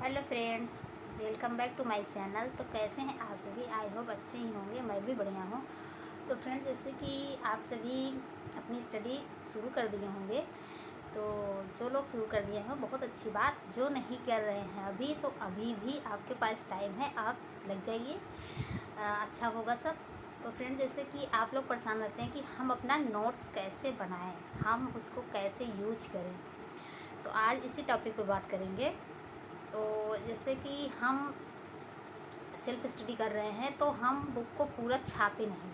Hello friends, welcome back to my channel. तो कैसे हैं आप सभी? आई होप अच्छे ही होंगे, मैं भी बढ़िया हूँ। तो फ्रेंड्स, जैसे कि आप सभी अपनी स्टडी शुरू कर दिए होंगे, तो जो लोग शुरू कर दिए हैं बहुत अच्छी बात। जो नहीं कर रहे हैं अभी, तो अभी भी आपके पास टाइम है, आप लग जाइए, अच्छा होगा सब। तो फ्रेंड्स, जैसे कि आप लोग परेशान रहते हैं कि हम अपना नोट्स कैसे बनाएं, हम उसको कैसे यूज करें, तो आज इसी टॉपिक पे बात करेंगे। तो जैसे कि हम सेल्फ स्टडी कर रहे हैं, तो हम बुक को पूरा छापे नहीं।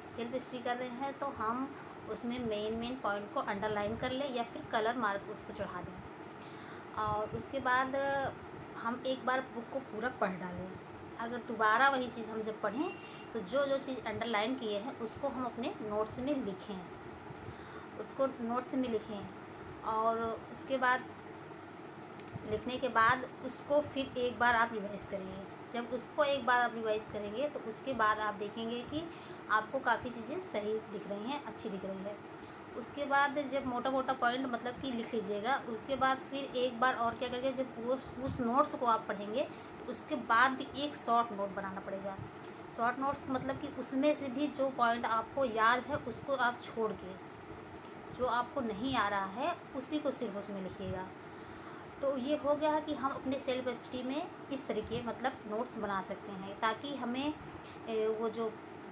सेल्फ स्टडी कर रहे हैं तो हम उसमें मेन पॉइंट को अंडरलाइन कर लें या फिर कलर मार्क उसको चढ़ा दें, और उसके बाद हम एक बार बुक को पूरा पढ़ डालें। अगर दोबारा वही चीज़ हम जब पढ़ें, तो जो जो चीज़ अंडरलाइन किए हैं उसको हम अपने नोट्स में लिखें, उसको नोट्स में लिखें। और उसके बाद लिखने के बाद उसको फिर एक बार आप रिवाइज़ करिए। जब उसको एक बार आप रिवाइज़ करेंगे, तो उसके बाद आप देखेंगे कि आपको काफ़ी चीज़ें सही दिख रही हैं, अच्छी दिख रही है। उसके बाद जब मोटा मोटा पॉइंट मतलब कि लिख लीजिएगा, उसके बाद फिर एक बार और क्या करिए, जब उस नोट्स को आप पढ़ेंगे, तो उसके बाद भी एक शॉर्ट नोट बनाना पड़ेगा। शॉर्ट नोट्स मतलब कि उसमें से भी जो पॉइंट आपको याद है उसको आप छोड़ के, जो आपको नहीं आ रहा है उसी को सिर्फ उसमें लिखिएगा। तो ये हो गया है कि हम अपने सेल्फ स्टडी में इस तरीके मतलब नोट्स बना सकते हैं, ताकि हमें वो जो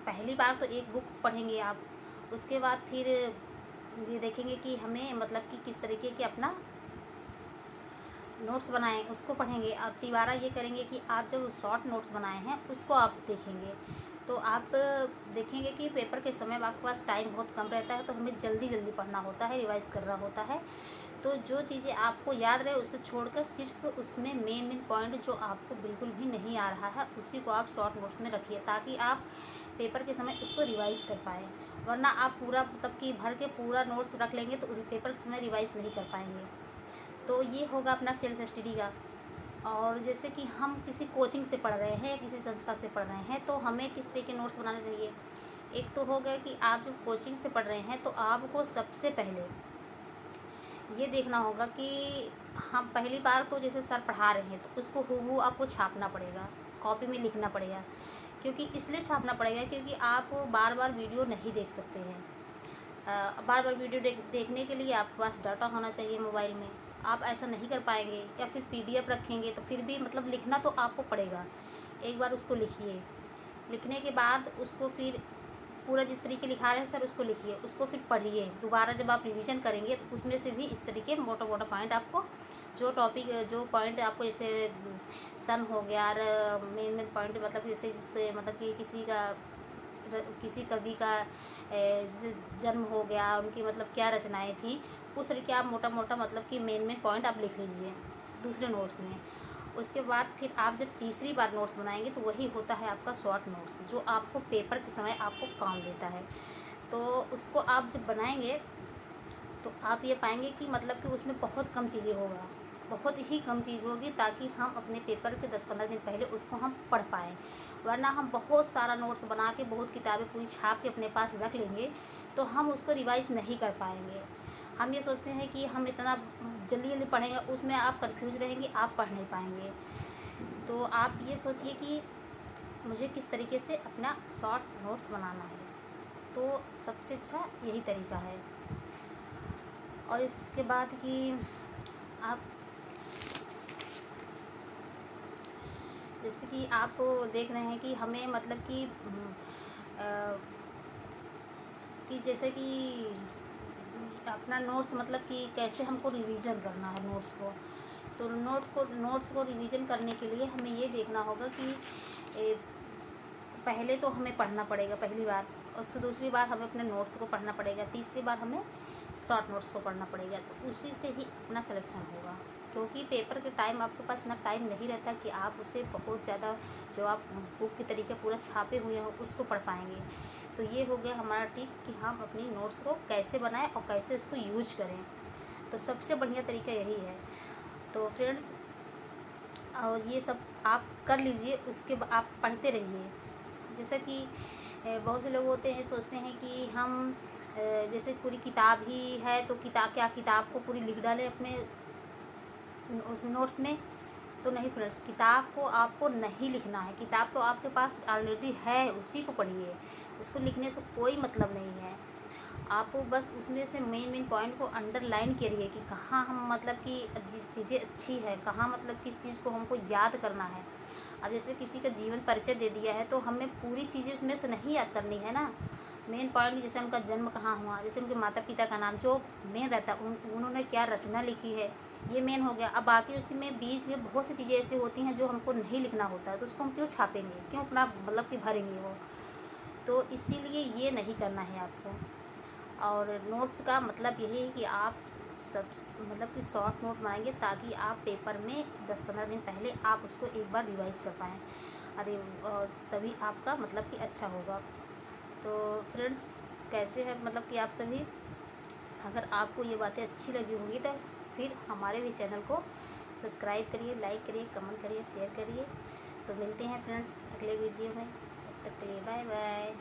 पहली बार तो एक बुक पढ़ेंगे आप, उसके बाद फिर ये देखेंगे कि हमें मतलब कि किस तरीके के अपना नोट्स बनाएं, उसको पढ़ेंगे। और तिबारा ये करेंगे कि आप जब शॉर्ट नोट्स बनाए हैं उसको आप देखेंगे, तो आप देखेंगे कि पेपर के समय आपके पास टाइम बहुत कम रहता है, तो हमें जल्दी जल्दी पढ़ना होता है, रिवाइज़ करना होता है। तो जो चीज़ें आपको याद रहे उसे छोड़कर सिर्फ उसमें मेन पॉइंट जो आपको बिल्कुल भी नहीं आ रहा है उसी को आप शॉर्ट नोट्स में रखिए, ताकि आप पेपर के समय उसको रिवाइज़ कर पाएँ। वरना आप पूरा मतलब कि भर के पूरा नोट्स रख लेंगे तो पेपर के समय रिवाइज़ नहीं कर पाएंगे। तो ये होगा अपना सेल्फ स्टडी का। और जैसे कि हम किसी कोचिंग से पढ़ रहे हैं या किसी संस्था से पढ़ रहे हैं, तो हमें किस तरह के नोट्स बनाने चाहिए। एक तो हो गया कि आप जब कोचिंग से पढ़ रहे हैं, तो आपको सबसे पहले ये देखना होगा कि हम पहली बार तो जैसे सर पढ़ा रहे हैं तो उसको हूबहू आपको छापना पड़ेगा, कॉपी में लिखना पड़ेगा। क्योंकि इसलिए छापना पड़ेगा क्योंकि आप बार बार वीडियो नहीं देख सकते हैं। बार बार वीडियो देखने के लिए आपके पास डाटा होना चाहिए मोबाइल में। आप ऐसा नहीं कर पाएंगे, या फिर पीडीएफ रखेंगे तो फिर भी मतलब लिखना तो आपको पड़ेगा। एक बार उसको लिखिए, लिखने के बाद उसको फिर पूरा जिस तरीके लिखा रहे हैं सर उसको लिखिए, उसको फिर पढ़िए। दोबारा जब आप रिवीजन करेंगे तो उसमें से भी इस तरीके मोटा मोटा पॉइंट आपको, जो टॉपिक जो पॉइंट आपको जैसे सन हो गया, और मेन पॉइंट मतलब जैसे जिससे मतलब कि किसी कवि का जैसे जन्म हो गया, उनकी मतलब क्या रचनाएं थी, उस तरीके आप मोटा मोटा मतलब कि मेन पॉइंट आप लिख लीजिए दूसरे नोट्स में। उसके बाद फिर आप जब तीसरी बार नोट्स बनाएंगे तो वही होता है आपका शॉर्ट नोट्स, जो आपको पेपर के समय आपको काम देता है। तो उसको आप जब बनाएंगे तो आप ये पाएंगे कि मतलब कि उसमें बहुत कम चीज़ें होगा, बहुत ही कम चीज़ होगी, ताकि हम अपने पेपर के 10-15 दिन पहले उसको हम पढ़ पाएँ। वरना हम बहुत सारा नोट्स बना के, बहुत किताबें पूरी छाप के अपने पास रख लेंगे, तो हम उसको रिवाइज़ नहीं कर पाएंगे। हम ये सोचते हैं कि हम इतना जल्दी जल्दी पढ़ेंगे, उसमें आप कंफ्यूज रहेंगे, आप पढ़ नहीं पाएंगे। तो आप ये सोचिए कि मुझे किस तरीके से अपना शॉर्ट नोट्स बनाना है, तो सबसे अच्छा यही तरीका है। और इसके बाद कि आप जैसे कि आप देख रहे हैं कि हमें मतलब अ, कि जैसे कि अपना नोट्स मतलब कि कैसे हमको रिवीजन करना है नोट्स को। तो नोट्स को रिवीजन करने के लिए हमें ये देखना होगा कि पहले तो हमें पढ़ना पड़ेगा पहली बार, और फिर दूसरी बार हमें अपने नोट्स को पढ़ना पड़ेगा, तीसरी बार हमें शॉर्ट नोट्स को पढ़ना पड़ेगा। तो उसी से ही अपना सिलेक्शन होगा, क्योंकि पेपर के टाइम आपके पास इतना टाइम नहीं रहता कि आप उसे बहुत ज़्यादा, जो आप बुक के तरीके पूरा छापे हुए हो उसको पढ़ पाएंगे। तो ये हो गया हमारा टिप कि हम अपनी नोट्स को कैसे बनाएं और कैसे उसको यूज करें। तो सबसे बढ़िया तरीका यही है। तो फ्रेंड्स, और ये सब आप कर लीजिए, उसके बाद आप पढ़ते रहिए। जैसे कि बहुत से लोग होते हैं, सोचते हैं कि हम जैसे पूरी किताब ही है तो किताब को पूरी लिख डालें अपने उस नोट्स में, तो नहीं फ्रेंड्स, किताब को आपको नहीं लिखना है। किताब तो आपके पास ऑलरेडी है, उसी को पढ़िए, उसको लिखने से कोई मतलब नहीं है। आप बस उसमें से मेन पॉइंट को अंडरलाइन करिए कि कहाँ हम मतलब कि चीज़ें अच्छी है, कहाँ मतलब किस चीज़ को हमको याद करना है। अब जैसे किसी का जीवन परिचय दे दिया है तो हमें पूरी चीज़ें उसमें से नहीं याद करनी है ना। मेन पॉइंट जैसे उनका जन्म कहाँ हुआ, जैसे उनके माता पिता का नाम जो मेन रहता है, उन्होंने क्या रचना लिखी है, ये मेन हो गया। अब बाकी उसी में बीच में बहुत सी चीज़ें ऐसी होती हैं जो हमको नहीं लिखना होता है, तो उसको हम क्यों छापेंगे, क्यों अपना मतलब कि भरेंगे वो। तो इसीलिए ये नहीं करना है आपको। और नोट्स का मतलब यही है कि आप सब मतलब कि शॉर्ट नोट बनाएंगे ताकि आप पेपर में 10-15 दिन पहले आप उसको एक बार रिवाइज कर पाएँ। अरे तभी आपका मतलब कि अच्छा होगा। तो फ्रेंड्स, कैसे हैं मतलब कि आप सभी, अगर आपको ये बातें अच्छी लगी होंगी तो फिर हमारे भी चैनल को सब्सक्राइब करिए, लाइक करिए, कमेंट करिए, शेयर करिए। तो मिलते हैं फ्रेंड्स अगले वीडियो में, तब तक के लिए बाय बाय।